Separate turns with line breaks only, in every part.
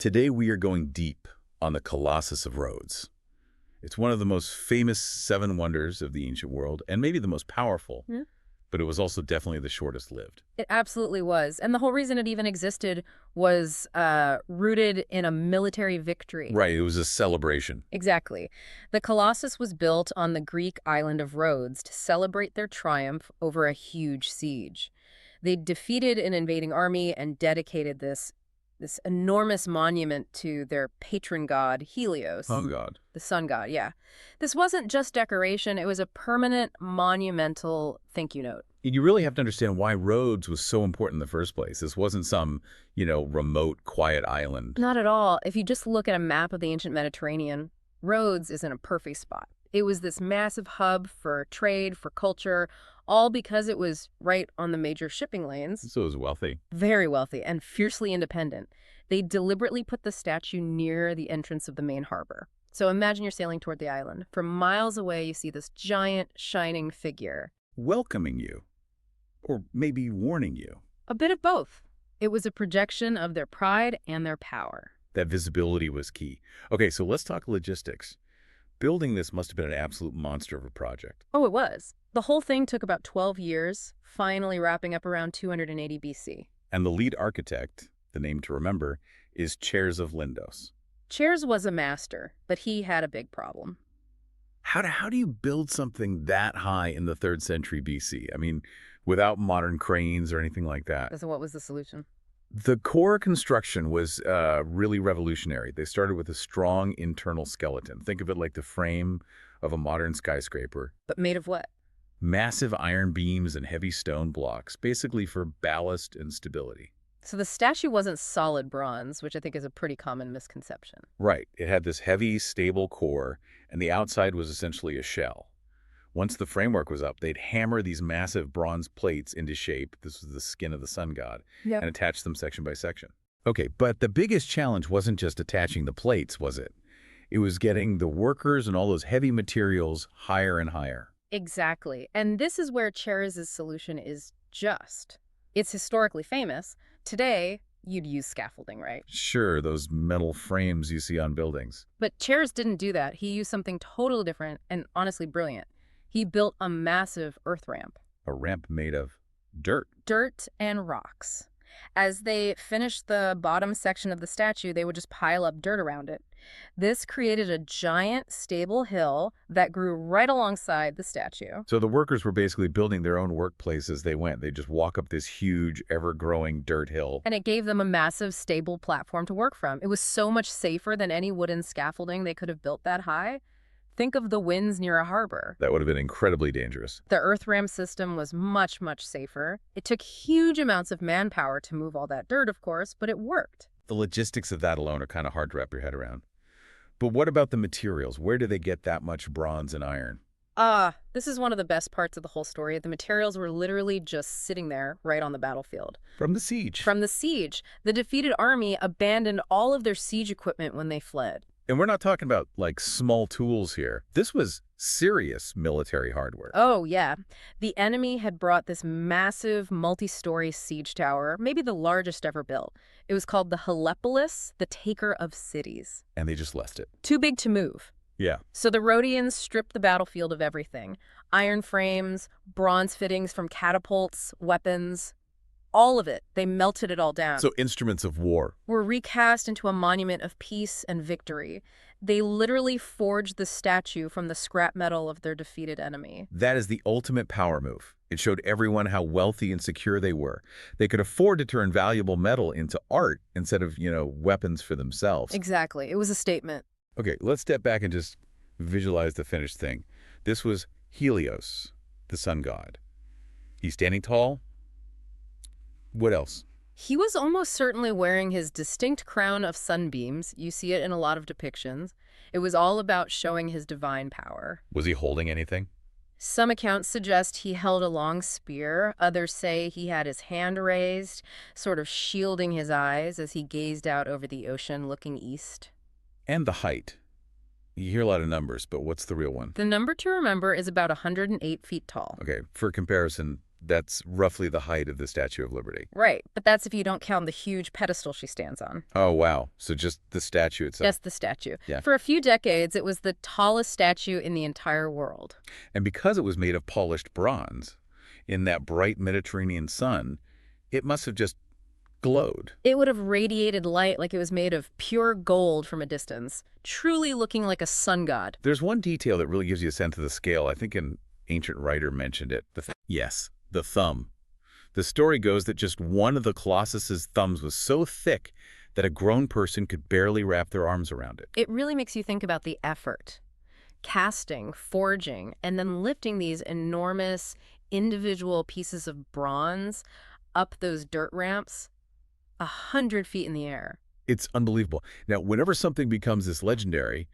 Today we are going deep on the Colossus of Rhodes. It's one of the most famous seven wonders of the ancient world, and maybe the most powerful, but it was also definitely the shortest lived.
It absolutely was. And the whole reason it even existed was rooted in a military victory.
Right, it was a celebration.
Exactly. The Colossus was built on the Greek island of Rhodes to celebrate their triumph over a huge siege. They defeated an invading army and dedicated this enormous monument to their patron god, Helios.
Oh, God.
The sun god, yeah. This wasn't just decoration, it was a permanent, monumental thank you note.
You really have to understand why Rhodes was so important in the first place. This wasn't some, remote, quiet island.
Not at all. If you just look at a map of the ancient Mediterranean, Rhodes is in a perfect spot. It was this massive hub for trade, for culture, all because it was right on the major shipping lanes.
So it was wealthy.
Very wealthy and fiercely independent. They deliberately put the statue near the entrance of the main harbor. So imagine you're sailing toward the island. From miles away, you see this giant, shining figure.
Welcoming you. Or maybe warning you.
A bit of both. It was a projection of their pride and their power.
That visibility was key. Okay, so let's talk logistics. Building this must have been an absolute monster of a project.
Oh, it was. The whole thing took about 12 years, finally wrapping up around 280 BC.
And the lead architect, the name to remember, is Chares of Lindos.
Chares was a master, but he had a big problem.
How do you build something that high in the 3rd century BC? I mean, without modern cranes or anything like that.
So what was the solution?
The core construction was really revolutionary. They started with a strong internal skeleton. Think of it like the frame of a modern skyscraper.
But made of what?
Massive iron beams and heavy stone blocks, basically for ballast and stability.
So the statue wasn't solid bronze, which I think is a pretty common misconception.
Right. It had this heavy, stable core, and the outside was essentially a shell. Once the framework was up, they'd hammer these massive bronze plates into shape. This was the skin of the sun god, and attach them section by section. Okay, but the biggest challenge wasn't just attaching the plates, was it? It was getting the workers and all those heavy materials higher and higher.
Exactly. And this is where Chares' solution is just. It's historically famous. Today, you'd use scaffolding, right?
Sure, those metal frames you see on buildings.
But Chares didn't do that. He used something totally different and honestly brilliant. He built a massive earth ramp.
A ramp made of dirt.
Dirt and rocks. As they finished the bottom section of the statue, they would just pile up dirt around it. This created a giant, stable hill that grew right alongside the statue.
So the workers were basically building their own workplace as they went. They just walk up this huge, ever-growing dirt hill.
And it gave them a massive, stable platform to work from. It was so much safer than any wooden scaffolding they could have built that high. Think of the winds near a harbor.
That would have been incredibly dangerous.
The earth ramp system was much, much safer. It took huge amounts of manpower to move all that dirt, of course, but it worked.
The logistics of that alone are kind of hard to wrap your head around. But what about the materials? Where do they get that much bronze and iron?
This is one of the best parts of the whole story. The materials were literally just sitting there right on the battlefield.
From the siege.
From the siege. The defeated army abandoned all of their siege equipment when they fled.
And we're not talking about, like, small tools here. This was serious military hardware.
Oh, yeah. The enemy had brought this massive multi-story siege tower, maybe the largest ever built. It was called the Helepolis, the Taker of Cities.
And they just left it.
Too big to move.
Yeah.
So the Rhodians stripped the battlefield of everything. Iron frames, bronze fittings from catapults, weapons. All of it. They melted it all down.
So instruments of war
were recast into a monument of peace and victory. They literally forged the statue from the scrap metal of their defeated enemy.
That is the ultimate power move. It showed everyone how wealthy and secure they were. They could afford to turn valuable metal into art instead of, weapons for themselves.
Exactly. It was a statement.
Okay, let's step back and just visualize the finished thing. This was Helios, the sun god. He's standing tall. What else?
He was almost certainly wearing his distinct crown of sunbeams. You see it in a lot of depictions. It was all about showing his divine power.
Was he holding anything?
Some accounts suggest he held a long spear. Others say he had his hand raised, sort of shielding his eyes as he gazed out over the ocean looking east.
And the height. You hear a lot of numbers, but what's the real one?
The number to remember is about 108 feet tall.
Okay, for comparison, That's roughly the height of the Statue of Liberty.
Right, but that's if you don't count the huge pedestal she stands on.
Oh, wow. So just the statue itself.
Just the statue.
Yeah.
For a few decades, it was the tallest statue in the entire world.
And because it was made of polished bronze, in that bright Mediterranean sun, it must have just glowed.
It would have radiated light like it was made of pure gold from a distance, truly looking like a sun god.
There's one detail that really gives you a sense of the scale. I think an ancient writer mentioned it. Yes, the thumb. The story goes that just one of the Colossus's thumbs was so thick that a grown person could barely wrap their arms around it.
It really makes you think about the effort. Casting, forging, and then lifting these enormous individual pieces of bronze up those dirt ramps 100 feet in the air.
It's unbelievable. Now, whenever something becomes this legendary,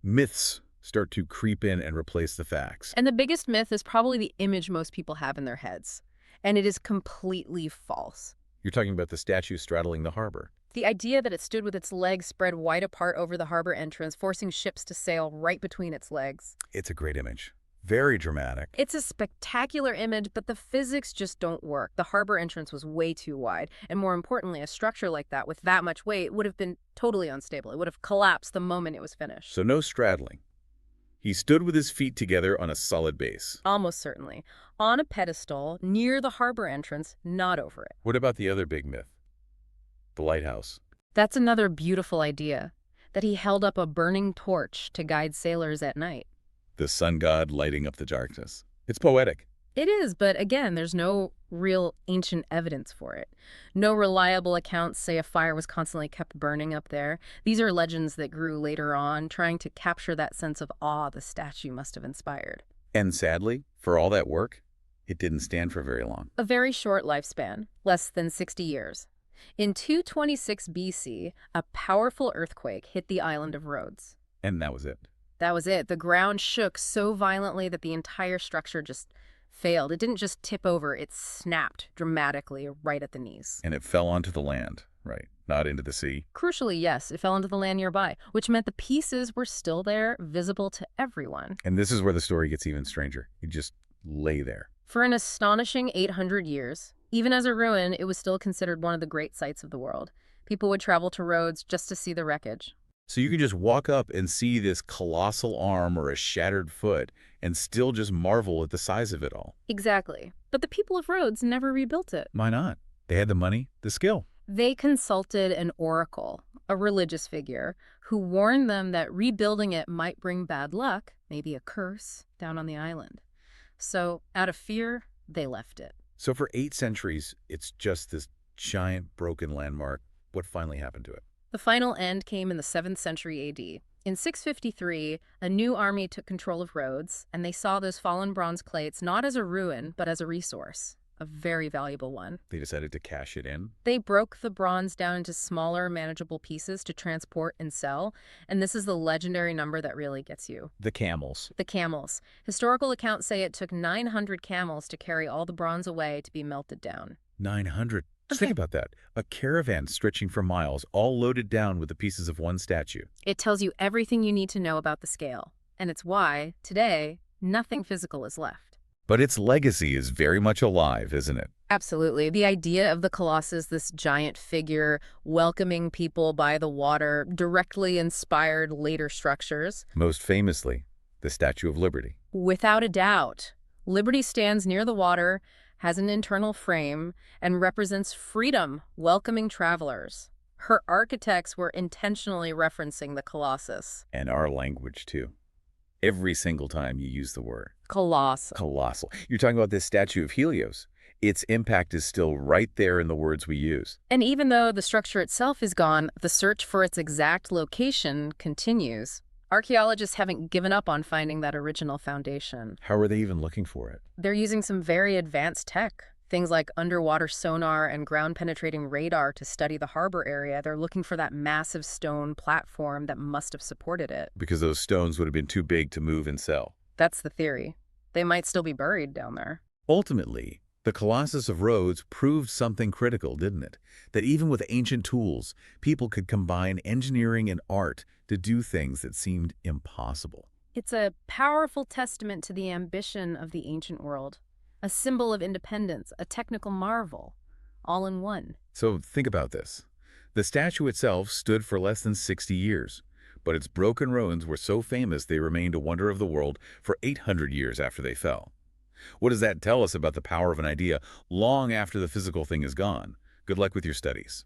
myths start to creep in and replace the facts.
And the biggest myth is probably the image most people have in their heads. And it is completely false.
You're talking about the statue straddling the harbor.
The idea that it stood with its legs spread wide apart over the harbor entrance, forcing ships to sail right between its legs.
It's a great image. Very dramatic.
It's a spectacular image, but the physics just don't work. The harbor entrance was way too wide. And more importantly, a structure like that with that much weight would have been totally unstable. It would have collapsed the moment it was finished.
So no straddling. He stood with his feet together on a solid base.
Almost certainly. On a pedestal near the harbor entrance, not over it.
What about the other big myth? The lighthouse.
That's another beautiful idea, that he held up a burning torch to guide sailors at night.
The sun god lighting up the darkness. It's poetic.
It is, but again, there's no real ancient evidence for it. No reliable accounts say a fire was constantly kept burning up there. These are legends that grew later on, trying to capture that sense of awe the statue must have inspired.
And sadly, for all that work, it didn't stand for very long.
A very short lifespan, less than 60 years. In 226 BC, a powerful earthquake hit the island of Rhodes.
And that was it.
That was it. The ground shook so violently that the entire structure just failed. It didn't just tip over, it snapped dramatically right at the knees.
And it fell onto the land, right? Not into the sea.
Crucially, yes, it fell into the land nearby, which meant the pieces were still there, visible to everyone.
And this is where the story gets even stranger. It just lay there.
For an astonishing 800 years, even as a ruin, it was still considered one of the great sights of the world. People would travel to Rhodes just to see the wreckage.
So you can just walk up and see this colossal arm or a shattered foot and still just marvel at the size of it all.
Exactly. But the people of Rhodes never rebuilt it.
Why not? They had the money, the skill.
They consulted an oracle, a religious figure, who warned them that rebuilding it might bring bad luck, maybe a curse, down on the island. So, out of fear, they left it.
So for 8 centuries, it's just this giant broken landmark. What finally happened to it?
The final end came in the 7th century AD. In 653, a new army took control of Rhodes, and they saw those fallen bronze plates not as a ruin, but as a resource, a very valuable one.
They decided to cash it in?
They broke the bronze down into smaller, manageable pieces to transport and sell, and this is the legendary number that really gets you.
The camels.
The camels. Historical accounts say it took 900 camels to carry all the bronze away to be melted down.
900. Just think about that. A caravan stretching for miles, all loaded down with the pieces of one statue.
It tells you everything you need to know about the scale, and it's why, today, nothing physical is left.
But its legacy is very much alive, isn't it?
Absolutely. The idea of the Colossus, this giant figure welcoming people by the water, directly inspired later structures.
Most famously, the Statue of Liberty.
Without a doubt. Liberty stands near the water, has an internal frame, and represents freedom, welcoming travelers. Her architects were intentionally referencing the Colossus.
And our language, too. Every single time you use the word.
Colossal.
Colossal. You're talking about this statue of Helios. Its impact is still right there in the words we use.
And even though the structure itself is gone, the search for its exact location continues. Archaeologists haven't given up on finding that original foundation.
How are they even looking for it?
They're using some very advanced tech. Things like underwater sonar and ground-penetrating radar to study the harbor area. They're looking for that massive stone platform that must have supported it.
Because those stones would have been too big to move and sell.
That's the theory. They might still be buried down there.
Ultimately, the Colossus of Rhodes proved something critical, didn't it? That even with ancient tools, people could combine engineering and art to do things that seemed impossible.
It's a powerful testament to the ambition of the ancient world. A symbol of independence, a technical marvel, all in one.
So think about this. The statue itself stood for less than 60 years, but its broken ruins were so famous they remained a wonder of the world for 800 years after they fell. What does that tell us about the power of an idea long after the physical thing is gone? Good luck with your studies.